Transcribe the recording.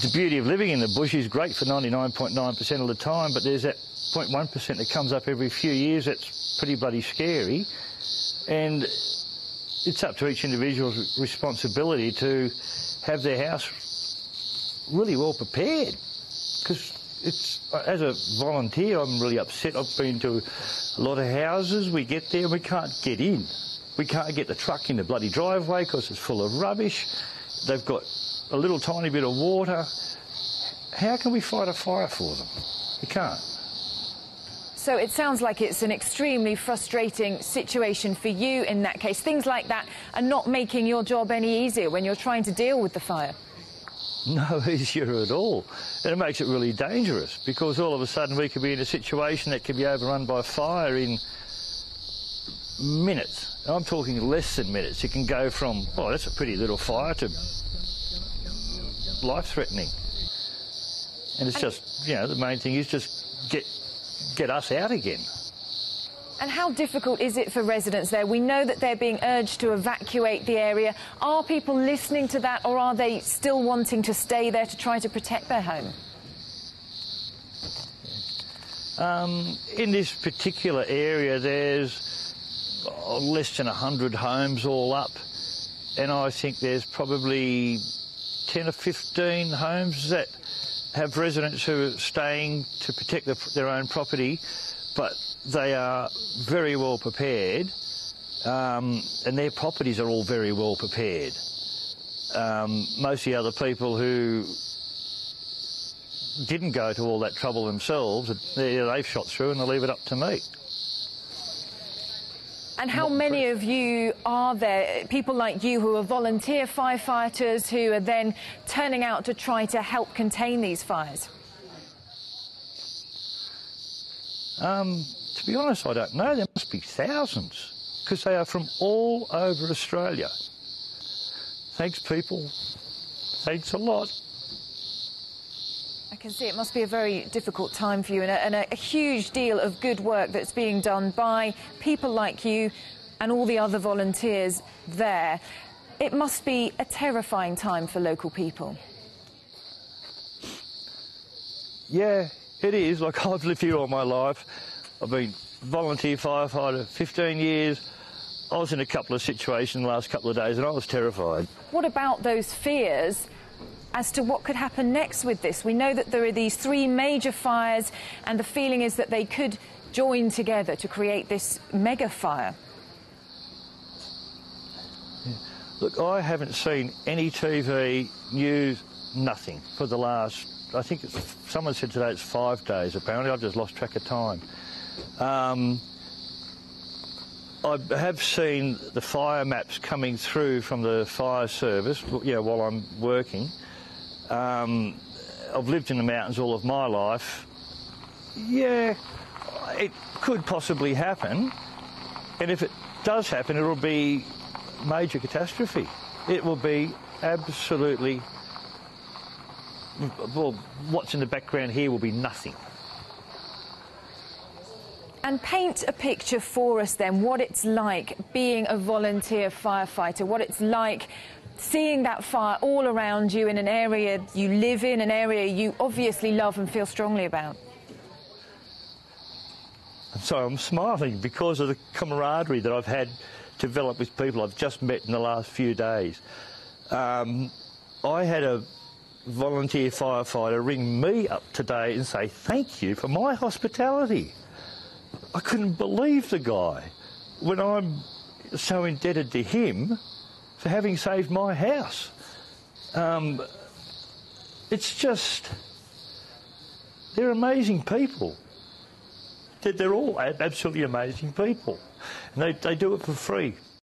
The beauty of living in the bush is great for 99.9% of the time, but there's that 0.1% that comes up every few years that's pretty bloody scary. And it's up to each individual's responsibility to have their house really well prepared. Because as a volunteer, I'm really upset. I've been to a lot of houses. We get there and we can't get in. We can't get the truck in the bloody driveway because it's full of rubbish. They've got a little tiny bit of water. How can we fight a fire for them? We can't. So it sounds like it's an extremely frustrating situation for you in that case. Things like that are not making your job any easier when you're trying to deal with the fire. No easier at all. And it makes it really dangerous because all of a sudden we could be in a situation that could be overrun by fire in minutes. I'm talking less than minutes. It can go from, oh, that's a pretty little fire, to life-threatening. And it's just, you know, the main thing is just get us out again. And how difficult is it for residents there? We know that they're being urged to evacuate the area. Are people listening to that, or are they still wanting to stay there to try to protect their home? In this particular area, there's less than 100 homes all up, and I think there's probably 10 or 15 homes that have residents who are staying to protect their own property, but they are very well prepared, and their properties are all very well prepared. Most of the other people who didn't go to all that trouble themselves, they've shot through and they leave it up to me. And how many of you are there, people like you who are volunteer firefighters who are then turning out to try to help contain these fires? To be honest, I don't know. There must be thousands, because they are from all over Australia. Thanks, people. Thanks a lot. I can see it must be a very difficult time for you, and a huge deal of good work that's being done by people like you and all the other volunteers there. It must be a terrifying time for local people. Yeah, it is. Like, I've lived here all my life. I've been volunteer firefighter 15 years. I was in a couple of situations the last couple of days and I was terrified. What about those fears as to what could happen next with this? We know that there are these 3 major fires and the feeling is that they could join together to create this mega fire. Yeah. Look, I haven't seen any TV, news, nothing for the last, I think someone said today it's 5 days apparently. I've just lost track of time. I have seen the fire maps coming through from the fire service, you know, while I'm working. I've lived in the mountains all of my life. Yeah, it could possibly happen, and if it does happen, it will be major catastrophe. It will be absolutely, well, what's in the background here will be nothing. And paint a picture for us then, what it's like being a volunteer firefighter, what it's like seeing that fire all around you in an area you live in, an area you obviously love and feel strongly about. So I'm smiling because of the camaraderie that I've had develop with people I've just met in the last few days. I had a volunteer firefighter ring me up today and say thank you for my hospitality. I couldn't believe the guy when I'm so indebted to him for having saved my house. It's just, they're amazing people. They're all absolutely amazing people. And they do it for free.